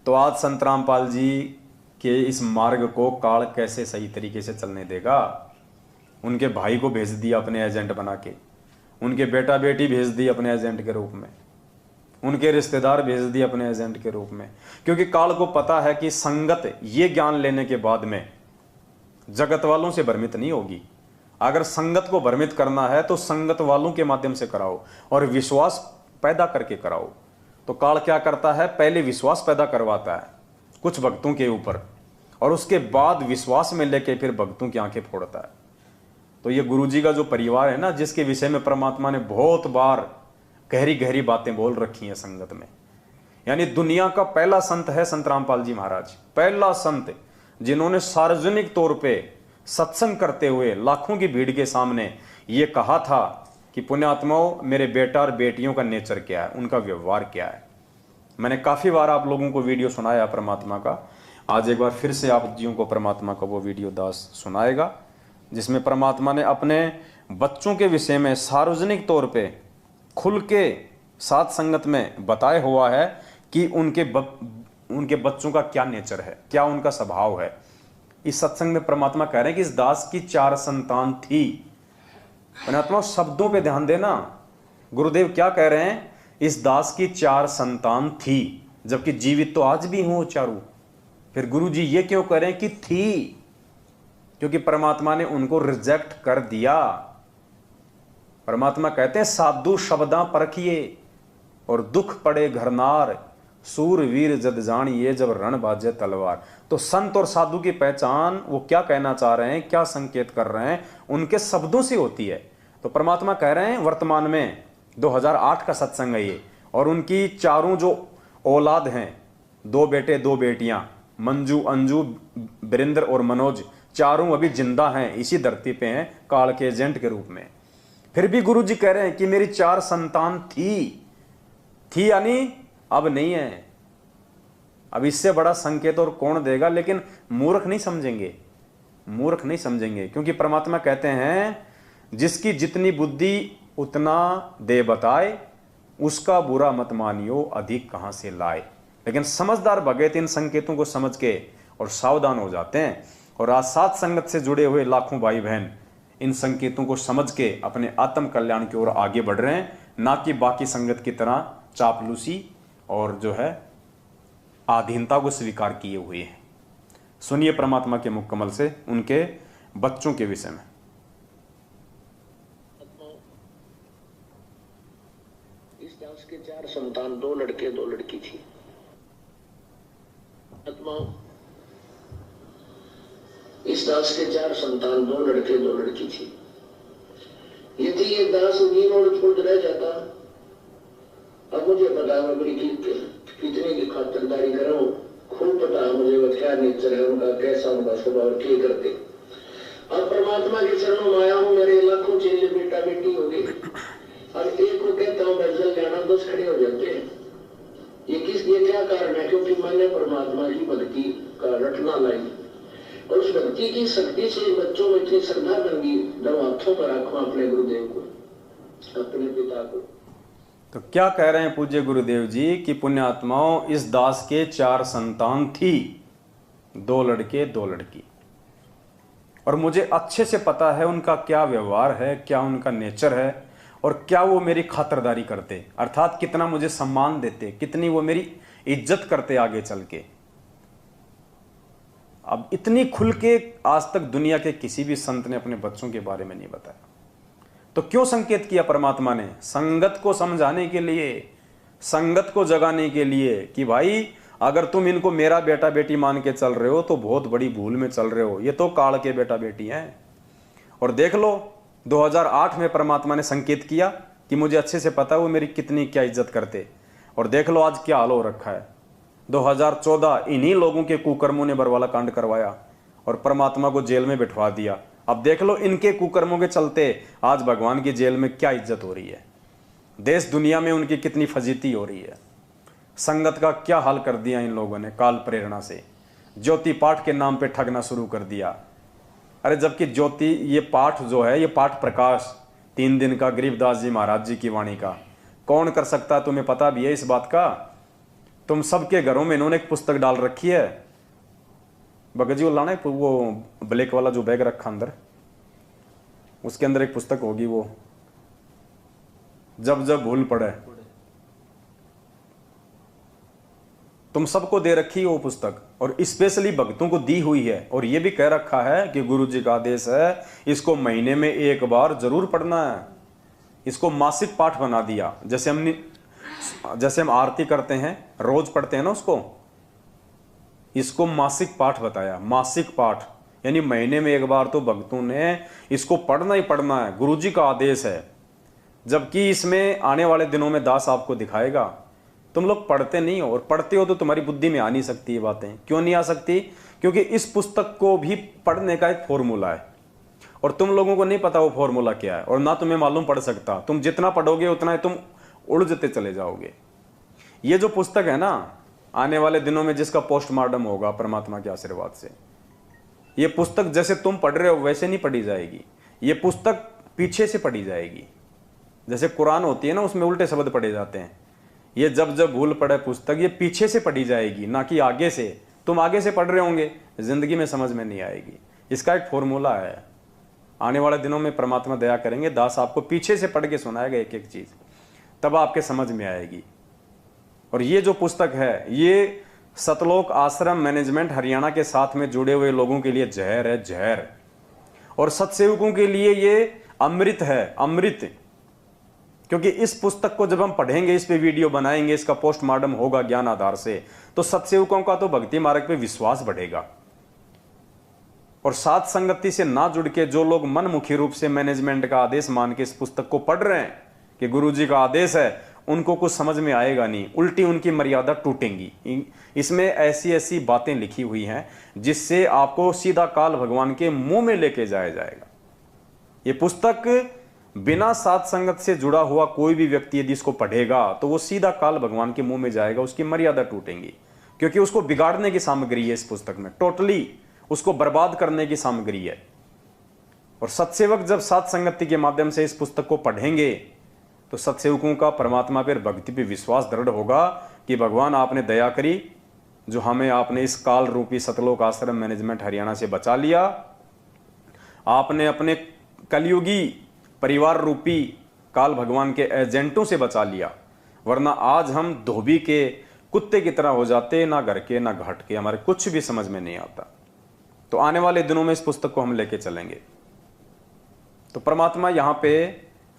तो आज संत रामपाल जी के इस मार्ग को काल कैसे सही तरीके से चलने देगा। उनके भाई को भेज दिया अपने एजेंट बना के, उनके बेटा बेटी भेज दी अपने एजेंट के रूप में, उनके रिश्तेदार भेज दिए अपने एजेंट के रूप में, क्योंकि काल को पता है कि संगत ये ज्ञान लेने के बाद में जगत वालों से भ्रमित नहीं होगी। अगर संगत को भ्रमित करना है तो संगत वालों के माध्यम से कराओ और विश्वास पैदा करके कराओ। तो काल क्या करता है, पहले विश्वास पैदा करवाता है कुछ भक्तों के ऊपर और उसके बाद विश्वास में लेके फिर भक्तों की आंखें फोड़ता है। तो ये गुरुजी का जो परिवार है ना, जिसके विषय में परमात्मा ने बहुत बार गहरी गहरी बातें बोल रखी हैं संगत में, यानी दुनिया का पहला संत है संत रामपाल जी महाराज, पहला संत जिन्होंने सार्वजनिक तौर पे सत्संग करते हुए लाखों की भीड़ के सामने ये कहा था कि पुण्यात्माओं, मेरे बेटा और बेटियों का नेचर क्या है, उनका व्यवहार क्या है। मैंने काफी बार आप लोगों को वीडियो सुनाया परमात्मा का, आज एक बार फिर से आप जियों को परमात्मा का वो वीडियो दास सुनाएगा, जिसमें परमात्मा ने अपने बच्चों के विषय में सार्वजनिक तौर पे खुल के साथ संगत में बताया हुआ है कि उनके बच्चों का क्या नेचर है, क्या उनका स्वभाव है। इस सत्संग में परमात्मा कह रहे हैं कि इस दास की 4 संतान थी। परमात्मा शब्दों पे ध्यान देना, गुरुदेव क्या कह रहे हैं, इस दास की 4 संतान थी, जबकि जीवित तो आज भी हो चारों। फिर गुरु जी ये क्यों कह रहे हैं कि थी, क्योंकि परमात्मा ने उनको रिजेक्ट कर दिया। परमात्मा कहते हैं साधु शब्दां परखिए और दुख पड़े घरनार, सूरवीर जद जानिए जब रण बाजे तलवार। तो संत और साधु की पहचान वो क्या कहना चाह रहे हैं, क्या संकेत कर रहे हैं, उनके शब्दों से होती है। तो परमात्मा कह रहे हैं वर्तमान में 2008 का सत्संग है ये, और उनकी चारों जो औलाद हैं, 2 बेटे 2 बेटियां, मंजू अंजू वीरेंद्र और मनोज, चारों अभी जिंदा हैं, इसी धरती पे हैं काल के एजेंट के रूप में। फिर भी गुरु जी कह रहे हैं कि मेरी 4 संतान थी यानी अब नहीं है। अब इससे बड़ा संकेत और कौन देगा, लेकिन मूर्ख नहीं समझेंगे, मूर्ख नहीं समझेंगे, क्योंकि परमात्मा कहते हैं जिसकी जितनी बुद्धि उतना दे बताए, उसका बुरा मत मानियो अधिक कहां से लाए। लेकिन समझदार भगत इन संकेतों को समझ के और सावधान हो जाते हैं, और आज साथ संगत से जुड़े हुए लाखों भाई बहन इन संकेतों को समझ के अपने आत्म कल्याण की ओर आगे बढ़ रहे हैं, ना कि बाकी संगत की तरह चापलूसी और जो है आधीनता को स्वीकार किए हुए हैं। सुनिए परमात्मा के मुख कमल से उनके बच्चों के विषय में। इस दास के 4 संतान, 2 लड़के 2 लड़की थी। इस दास के 4 संतान, 2 लड़के 2 लड़की थी। यदि ये दास नींद और छोड़ रह जाता, अब मुझे पता है मैं कितने की खातिरदारी करूं, खूब पता है मुझे वो क्या नेचर है उनका, कैसा उनका स्वभाव, क्या करते। अब परमात्मा के चरणों में आया हूं, मेरे लाखों चेले बेटा बेटी हो गए, और एक को कहता हूं बजल जाना, 10 खड़े हो जाते हैं। ये क्या कारण है, क्योंकि मैंने परमात्मा की भक्ति का रटना लाई, और उस भक्ति की शक्ति से बच्चों में इतनी श्रद्धा बन गई, जब हाथों पर रखो अपने गुरुदेव को, अपने पिता को। तो क्या कह रहे हैं पूज्य गुरुदेव जी कि पुण्यात्माओं, इस दास के 4 संतान थी, 2 लड़के 2 लड़की, और मुझे अच्छे से पता है उनका क्या व्यवहार है, क्या उनका नेचर है, और क्या वो मेरी खातिरदारी करते, अर्थात कितना मुझे सम्मान देते, कितनी वो मेरी इज्जत करते आगे चल के। अब इतनी खुल के आज तक दुनिया के किसी भी संत ने अपने बच्चों के बारे में नहीं बताया। तो क्यों संकेत किया परमात्मा ने? संगत को समझाने के लिए, संगत को जगाने के लिए कि भाई अगर तुम इनको मेरा बेटा बेटी मान के चल रहे हो तो बहुत बड़ी भूल में चल रहे हो, ये तो काल के बेटा बेटी हैं। और देख लो 2008 में परमात्मा ने संकेत किया कि मुझे अच्छे से पता है वो मेरी कितनी क्या इज्जत करते, और देख लो आज क्या हाल हो रखा है। 2014 इन्हीं लोगों के कुकर्मों ने बरवाला कांड करवाया और परमात्मा को जेल में बिठवा दिया। अब देख लो इनके कुकर्मों के चलते आज भगवान की जेल में क्या इज्जत हो रही है, देश दुनिया में उनकी कितनी फजीती हो रही है। संगत का क्या हाल कर दिया इन लोगों ने काल प्रेरणा से, ज्योति पाठ के नाम पे ठगना शुरू कर दिया। अरे जबकि ज्योति ये पाठ जो है, ये पाठ प्रकाश 3 दिन का गरीबदास जी महाराज जी की वाणी का कौन कर सकता है? तुम्हें पता भी है इस बात का? तुम सबके घरों में इन्होंने एक पुस्तक डाल रखी है। भगत जी वो लाना है वो ब्लैक वाला जो बैग रखा अंदर, उसके अंदर एक पुस्तक होगी, वो जब जब भूल पड़े। तुम सबको दे रखी है वो पुस्तक, और स्पेशली भक्तों को दी हुई है। और ये भी कह रखा है कि गुरु जी का आदेश है, इसको महीने में एक बार जरूर पढ़ना है। इसको मासिक पाठ बना दिया। जैसे हम आरती करते हैं, रोज पढ़ते हैं ना उसको, इसको मासिक पाठ बताया। मासिक पाठ यानी महीने में एक बार तो भक्तों ने इसको पढ़ना ही पढ़ना है, गुरु जी का आदेश है। जबकि इसमें आने वाले दिनों में दास आपको दिखाएगा, तुम लोग पढ़ते नहीं हो, और पढ़ते हो तो तुम्हारी बुद्धि में आ नहीं सकती ये बातें। क्यों नहीं आ सकती? क्योंकि इस पुस्तक को भी पढ़ने का एक फॉर्मूला है, और तुम लोगों को नहीं पता वो फॉर्मूला क्या है, और ना तुम्हें मालूम पड़ सकता। तुम जितना पढ़ोगे उतना ही तुम उलझते चले जाओगे। ये जो पुस्तक है ना, आने वाले दिनों में जिसका पोस्टमार्टम होगा परमात्मा के आशीर्वाद से, ये पुस्तक जैसे तुम पढ़ रहे हो वैसे नहीं पढ़ी जाएगी। ये पुस्तक पीछे से पढ़ी जाएगी। जैसे कुरान होती है ना, उसमें उल्टे शब्द पढ़े जाते हैं। ये जब जब भूल पड़े पुस्तक ये पीछे से पढ़ी जाएगी, ना कि आगे से। तुम आगे से पढ़ रहे होंगे, जिंदगी में समझ में नहीं आएगी। इसका एक फॉर्मूला है। आने वाले दिनों में परमात्मा दया करेंगे, दास आपको पीछे से पढ़ के सुनाएगा एक एक चीज, तब आपके समझ में आएगी। और ये जो पुस्तक है, ये सतलोक आश्रम मैनेजमेंट हरियाणा के साथ में जुड़े हुए लोगों के लिए जहर है, जहर। और सत्सेवकों के लिए ये अमृत है, अमृत। क्योंकि इस पुस्तक को जब हम पढ़ेंगे, इस पे वीडियो बनाएंगे, इसका पोस्टमार्टम होगा ज्ञान आधार से, तो सत्सेवकों का तो भक्ति मार्ग पे विश्वास बढ़ेगा। और साथ संगति से ना जुड़ के जो लोग मनमुखी रूप से मैनेजमेंट का आदेश मान के इस पुस्तक को पढ़ रहे हैं कि गुरु जी का आदेश है, उनको कुछ समझ में आएगा नहीं, उल्टी उनकी मर्यादा टूटेंगी। इसमें ऐसी ऐसी बातें लिखी हुई हैं जिससे आपको सीधा काल भगवान के मुंह में लेके जाया जाएगा। ये पुस्तक बिना साथ संगत से जुड़ा हुआ कोई भी व्यक्ति यदि इसको पढ़ेगा तो वो सीधा काल भगवान के मुंह में जाएगा, उसकी मर्यादा टूटेंगी। क्योंकि उसको बिगाड़ने की सामग्री है इस पुस्तक में, टोटली उसको बर्बाद करने की सामग्री है। और सत्सेवक जब साथ संगति के माध्यम से इस पुस्तक को पढ़ेंगे तो सत्सेवकों का परमात्मा पर भक्ति पे विश्वास दृढ़ होगा कि भगवान आपने दया करी, जो हमें आपने इस काल रूपी सतलोक आश्रम मैनेजमेंट हरियाणा से बचा लिया। आपने अपने कलयुगी परिवार रूपी काल भगवान के एजेंटों से बचा लिया, वरना आज हम धोबी के कुत्ते की तरह हो जाते, ना घर के ना घाट के, हमारे कुछ भी समझ में नहीं आता। तो आने वाले दिनों में इस पुस्तक को हम लेके चलेंगे। तो परमात्मा यहां पे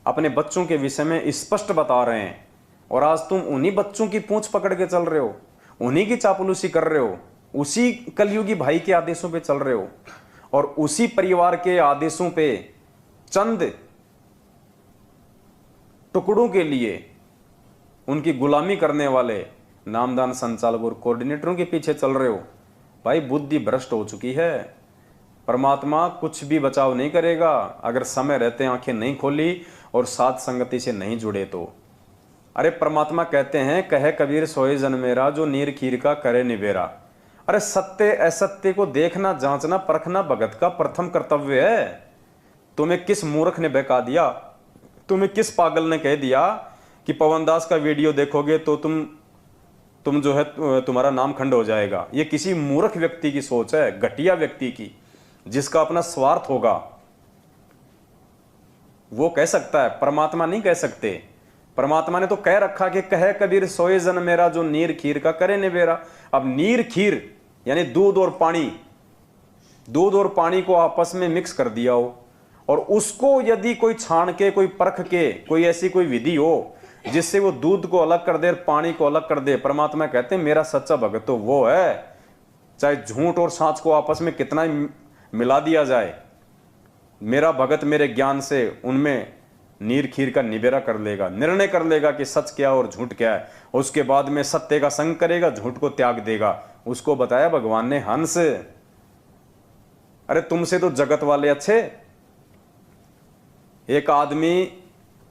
अपने बच्चों के विषय में स्पष्ट बता रहे हैं, और आज तुम उन्हीं बच्चों की पूंछ पकड़ के चल रहे हो, उन्हीं की चापलूसी कर रहे हो, उसी कलयुगी भाई के आदेशों पे चल रहे हो, और उसी परिवार के आदेशों पे चंद टुकड़ों के लिए उनकी गुलामी करने वाले नामदान संचालक और कोऑर्डिनेटरों के पीछे चल रहे हो। भाई बुद्धि भ्रष्ट हो चुकी है। परमात्मा कुछ भी बचाव नहीं करेगा अगर समय रहते आंखें नहीं खोली और साथ संगति से नहीं जुड़े तो। अरे परमात्मा कहते हैं, कहे कबीर सोए जन मेरा, जो नीर खीर का करे निबेरा। अरे सत्य असत्य को देखना, जांचना, परखना भगत का प्रथम कर्तव्य है। तुम्हें किस मूर्ख ने बहका दिया, तुम्हें किस पागल ने कह दिया कि पवन दास का वीडियो देखोगे तो तुम जो है तुम्हारा नाम खंड हो जाएगा। ये किसी मूर्ख व्यक्ति की सोच है, घटिया व्यक्ति की, जिसका अपना स्वार्थ होगा। वो कह सकता है, परमात्मा नहीं कह सकते। परमात्मा ने तो कह रखा कि कहे कबीर सोए जन मेरा, जो नीर खीर का करे निबेरा। अब नीर खीर यानी दूध और पानी, दूध और पानी को आपस में मिक्स कर दिया हो, और उसको यदि कोई छान के, कोई परख के, कोई ऐसी कोई विधि हो जिससे वो दूध को अलग कर दे, पानी को अलग कर दे। परमात्मा कहते हैं मेरा सच्चा भगत तो वो है, चाहे झूठ और सच को आपस में कितना मिला दिया जाए, मेरा भगत मेरे ज्ञान से उनमें नीर खीर का निबेरा कर लेगा, निर्णय कर लेगा कि सच क्या और झूठ क्या है। उसके बाद में सत्य का संग करेगा, झूठ को त्याग देगा। उसको बताया भगवान ने हंस। अरे तुमसे तो जगत वाले अच्छे। एक आदमी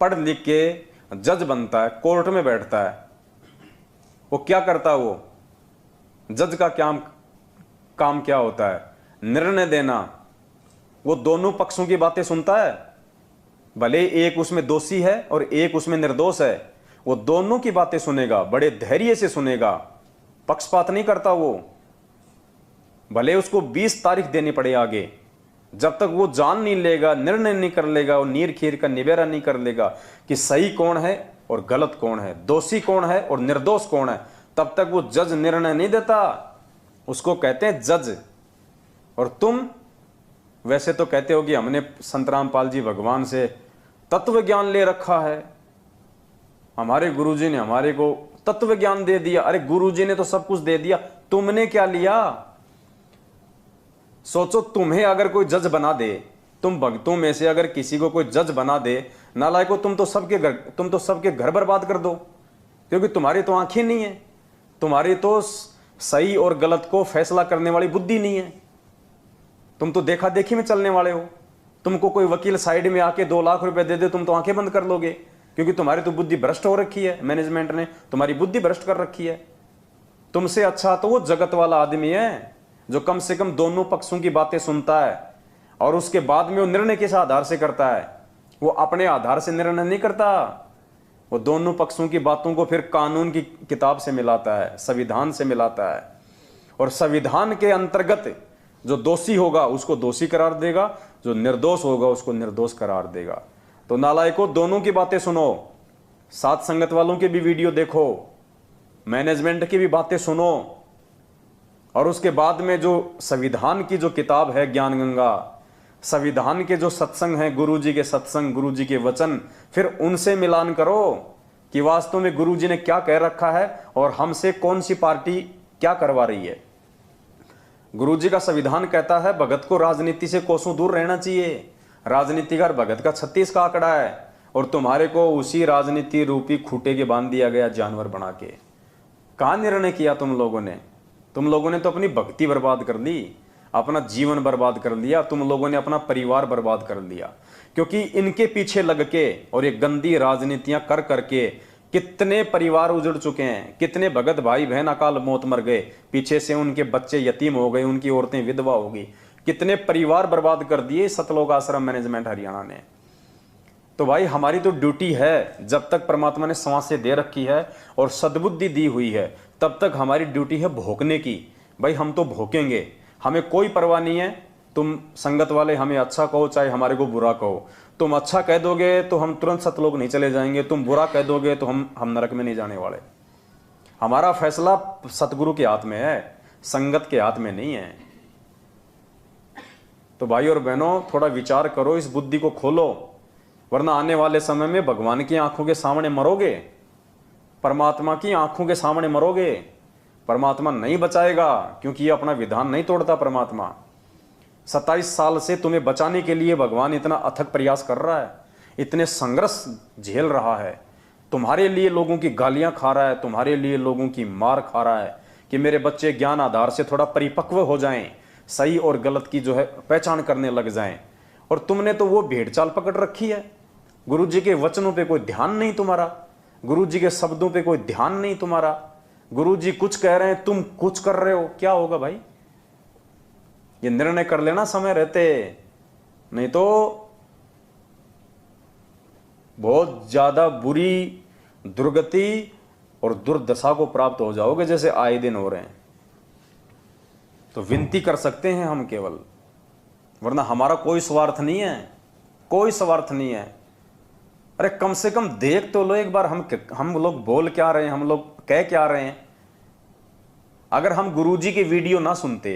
पढ़ लिख के जज बनता है, कोर्ट में बैठता है, वो क्या करता है? वो जज का काम क्या होता है? निर्णय देना। वो दोनों पक्षों की बातें सुनता है, भले एक उसमें दोषी है और एक उसमें निर्दोष है, वो दोनों की बातें सुनेगा, बड़े धैर्य से सुनेगा। पक्षपात नहीं करता वो, भले उसको 20 तारीख देनी पड़े आगे, जब तक वो जान नहीं लेगा, निर्णय नहीं कर लेगा, वो नीर खीर का निबेरा नहीं कर लेगा कि सही कौन है और गलत कौन है, दोषी कौन है और निर्दोष कौन है, तब तक वो जज निर्णय नहीं देता। उसको कहते हैं जज। और तुम वैसे तो कहते हो कि हमने संत रामपाल जी भगवान से तत्व ज्ञान ले रखा है, हमारे गुरुजी ने हमारे को तत्व ज्ञान दे दिया। अरे गुरुजी ने तो सब कुछ दे दिया, तुमने क्या लिया? सोचो, तुम्हें अगर कोई जज बना दे, तुम भक्तों में से अगर किसी को कोई जज बना दे, नालायको तुम तो सबके घर बर्बाद कर दो, क्योंकि तुम्हारी तो आंखें नहीं है, तुम्हारी तो सही और गलत को फैसला करने वाली बुद्धि नहीं है, तुम तो देखा देखी में चलने वाले हो। तुमको कोई वकील साइड में आके 2 लाख रुपए दे दे, तुम तो आंखें बंद कर लोगे, क्योंकि तुम्हारी तो बुद्धि भ्रष्ट हो रखी है, मैनेजमेंट ने तुम्हारी बुद्धि भ्रष्ट कर रखी है। तुमसे अच्छा तो वो जगत वाला आदमी है जो कम से कम दोनों पक्षों की बातें सुनता है और उसके बाद में वो निर्णय किस आधार से करता है। वो अपने आधार से निर्णय नहीं करता, वो दोनों पक्षों की बातों को फिर कानून की किताब से मिलाता है, संविधान से मिलाता है, और संविधान के अंतर्गत जो दोषी होगा उसको दोषी करार देगा, जो निर्दोष होगा उसको निर्दोष करार देगा। तो नालायकों, दोनों की बातें सुनो, साथ संगत वालों के भी वीडियो देखो, मैनेजमेंट की भी बातें सुनो, और उसके बाद में जो संविधान की जो किताब है ज्ञान गंगा, संविधान के जो सत्संग है, गुरुजी के सत्संग, गुरुजी के वचन, फिर उनसे मिलान करो कि वास्तव में गुरुजी ने क्या कह रखा है और हमसे कौन सी पार्टी क्या करवा रही है। गुरुजी का संविधान कहता है भगत को राजनीति से कोसों दूर रहना चाहिए, राजनीति का भगत का 36 का आंकड़ा है, और तुम्हारे को उसी राजनीति रूपी खूंटे के बांध दिया गया जानवर बना के। कहां निर्णय किया तुम लोगों ने? तुम लोगों ने तो अपनी भक्ति बर्बाद कर ली, अपना जीवन बर्बाद कर लिया, तुम लोगों ने अपना परिवार बर्बाद कर लिया, क्योंकि इनके पीछे लग के और ये गंदी राजनीतियां कर करके कितने परिवार उजड़ चुके हैं, कितने भगत भाई बहन अकाल मौत मर गए, पीछे से उनके बच्चे यतीम हो गए, उनकी औरतें विधवा हो गई, कितने परिवार बर्बाद कर दिए सतलोक आश्रम मैनेजमेंट हरियाणा ने। तो भाई हमारी तो ड्यूटी है, जब तक परमात्मा ने सांसें दे रखी है और सद्बुद्धि दी हुई है, तब तक हमारी ड्यूटी है भोंकने की। भाई हम तो भोंकेंगे, हमें कोई परवाह नहीं है। तुम संगत वाले हमें अच्छा कहो चाहे हमारे को बुरा कहो, तुम अच्छा कह दोगे तो हम तुरंत सतलोक नहीं चले जाएंगे, तुम बुरा कह दोगे तो हम नरक में नहीं जाने वाले। हमारा फैसला सतगुरु के हाथ में है, संगत के हाथ में नहीं है। तो भाई और बहनों, थोड़ा विचार करो, इस बुद्धि को खोलो, वरना आने वाले समय में भगवान की आंखों के सामने मरोगे, परमात्मा की आंखों के सामने मरोगे। परमात्मा नहीं बचाएगा, क्योंकि ये अपना विधान नहीं तोड़ता। परमात्मा 27 साल से तुम्हें बचाने के लिए भगवान इतना अथक प्रयास कर रहा है, इतने संघर्ष झेल रहा है, तुम्हारे लिए लोगों की गालियां खा रहा है, तुम्हारे लिए लोगों की मार खा रहा है कि मेरे बच्चे ज्ञान आधार से थोड़ा परिपक्व हो जाएं, सही और गलत की जो है पहचान करने लग जाएं। और तुमने तो वो भेड़ चाल पकड़ रखी है, गुरुजी के वचनों पे कोई ध्यान नहीं तुम्हारा, गुरुजी के शब्दों पे कोई ध्यान नहीं तुम्हारा। गुरुजी कुछ कह रहे हैं, तुम कुछ कर रहे हो, क्या होगा भाई? ये निर्णय कर लेना समय रहते, नहीं तो बहुत ज्यादा बुरी दुर्गति और दुर्दशा को प्राप्त हो जाओगे, जैसे आए दिन हो रहे हैं। तो विनती कर सकते हैं हम केवल, वरना हमारा कोई स्वार्थ नहीं है, कोई स्वार्थ नहीं है। अरे कम से कम देख तो लो एक बार, हम लोग बोल क्या रहे हैं, हम लोग कह क्या रहे हैं। अगर हम गुरुजी के वीडियो ना सुनते,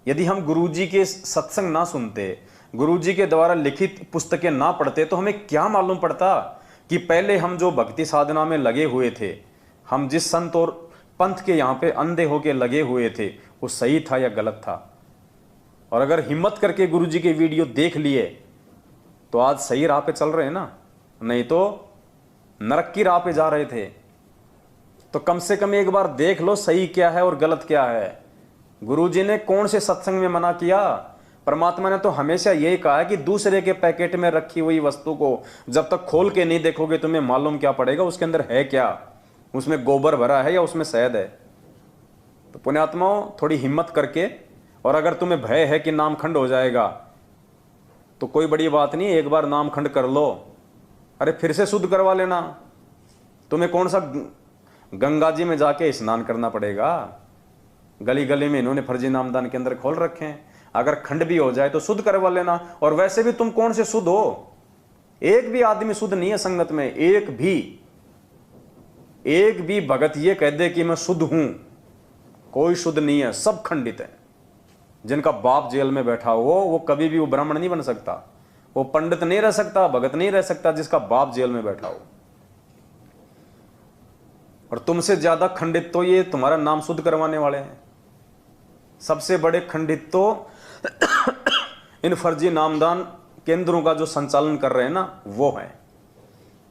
यदि हम गुरुजी के सत्संग ना सुनते, गुरुजी के द्वारा लिखित पुस्तकें ना पढ़ते, तो हमें क्या मालूम पड़ता कि पहले हम जो भक्ति साधना में लगे हुए थे, हम जिस संत और पंथ के यहाँ पे अंधे होके लगे हुए थे, वो सही था या गलत था। और अगर हिम्मत करके गुरुजी के वीडियो देख लिए तो आज सही राह पे चल रहे हैं ना, नहीं तो नरक की राह पे जा रहे थे। तो कम से कम एक बार देख लो सही क्या है और गलत क्या है। गुरुजी ने कौन से सत्संग में मना किया? परमात्मा ने तो हमेशा यही कहा है कि दूसरे के पैकेट में रखी हुई वस्तु को जब तक खोल के नहीं देखोगे तुम्हें मालूम क्या पड़ेगा उसके अंदर है क्या, उसमें गोबर भरा है या उसमें शहद है। तो पुण्यात्माओं, थोड़ी हिम्मत करके, और अगर तुम्हें भय है कि नामखंड हो जाएगा तो कोई बड़ी बात नहीं, एक बार नामखंड कर लो, अरे फिर से शुद्ध करवा लेना। तुम्हें कौन सा गंगा जी में जाके स्नान करना पड़ेगा। गली गली में इन्होंने फर्जी नामदान के अंदर खोल रखे हैं। अगर खंड भी हो जाए तो शुद्ध करवा लेना। और वैसे भी तुम कौन से शुद्ध हो? एक भी आदमी शुद्ध नहीं है संगत में, एक भी भगत ये कह दे कि मैं शुद्ध हूं, कोई शुद्ध नहीं है, सब खंडित है। जिनका बाप जेल में बैठा हो वो कभी भी वो ब्राह्मण नहीं बन सकता, वो पंडित नहीं रह सकता, भगत नहीं रह सकता, जिसका बाप जेल में बैठा हो। और तुमसे ज्यादा खंडित तो ये तुम्हारा नाम शुद्ध करवाने वाले हैं। सबसे बड़े खंडित तो इन फर्जी नामदान केंद्रों का जो संचालन कर रहे हैं ना वो है।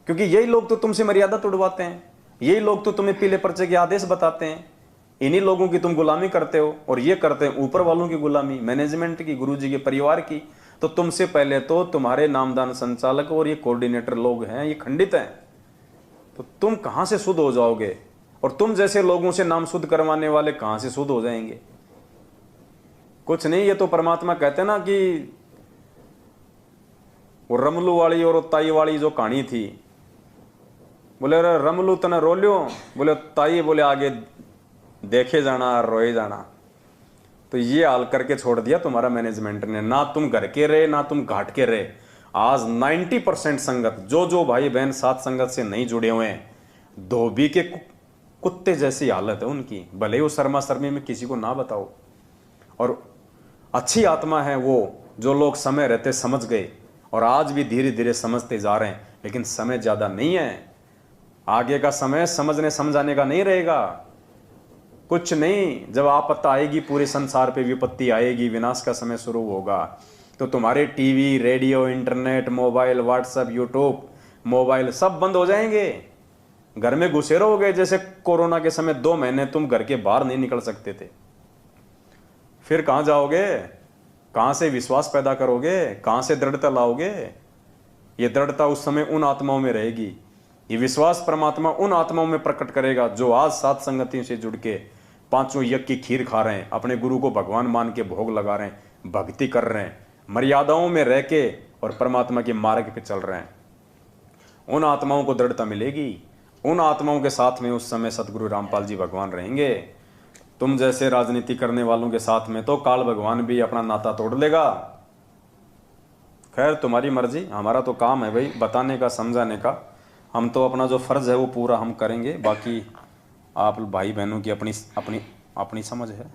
क्योंकि यही लोग तो तुमसे मर्यादा तोड़वाते हैं, यही लोग तो तुम्हें पीले पर्चे के आदेश बताते हैं, इन्हीं लोगों की तुम गुलामी करते हो। और ये करते हैं ऊपर वालों की गुलामी, मैनेजमेंट की, गुरुजी के परिवार की। तो तुमसे पहले तो तुम्हारे नामदान संचालक और ये कोऑर्डिनेटर लोग हैं, ये खंडित हैं। तो तुम कहां से शुद्ध हो जाओगे? और तुम जैसे लोगों से नाम शुद्ध करवाने वाले कहां से शुद्ध हो जाएंगे? कुछ नहीं, ये तो परमात्मा कहते हैं ना कि वो रमलू वाली और ताई वाली जो कहानी थी, बोले अरे रमलू तने रो लियो, बोले ताई बोले आगे देखे जाना रोए जाना। तो ये हाल करके छोड़ दिया तुम्हारा मैनेजमेंट ने। ना तुम घर के रहे ना तुम घाट के रहे। आज 90% संगत, जो भाई बहन सात संगत से नहीं जुड़े हुए हैं, धोबी के कुत्ते जैसी हालत है उनकी। भले वो शर्मा शर्मी में किसी को ना बताओ। और अच्छी आत्मा है वो जो लोग समय रहते समझ गए और आज भी धीरे धीरे समझते जा रहे हैं। लेकिन समय ज्यादा नहीं है, आगे का समय समझने समझाने का नहीं रहेगा। कुछ नहीं, जब आपत्ति आएगी पूरे संसार पे, विपत्ति आएगी, विनाश का समय शुरू होगा, तो तुम्हारे TV, radio, internet, mobile, WhatsApp, YouTube, mobile सब बंद हो जाएंगे। घर में घुसे रहोगे जैसे कोरोना के समय 2 महीने तुम घर के बाहर नहीं निकल सकते थे। फिर कहां जाओगे? कहां से विश्वास पैदा करोगे? कहां से दृढ़ता लाओगे? ये दृढ़ता उस समय उन आत्माओं में रहेगी। ये विश्वास परमात्मा उन आत्माओं में प्रकट करेगा जो आज सात संगतियों से जुड़ के पांचों यज्ञ की खीर खा रहे हैं, अपने गुरु को भगवान मान के भोग लगा रहे हैं, भक्ति कर रहे हैं, मर्यादाओं में रह के और परमात्मा के मार्ग पे चल रहे हैं। उन आत्माओं को दृढ़ता मिलेगी। उन आत्माओं के साथ में उस समय सतगुरु रामपाल जी भगवान रहेंगे। तुम जैसे राजनीति करने वालों के साथ में तो काल भगवान भी अपना नाता तोड़ लेगा। खैर तुम्हारी मर्जी, हमारा तो काम है भाई बताने का, समझाने का। हम तो अपना जो फर्ज है वो पूरा हम करेंगे। बाकी आप भाई बहनों की अपनी समझ है।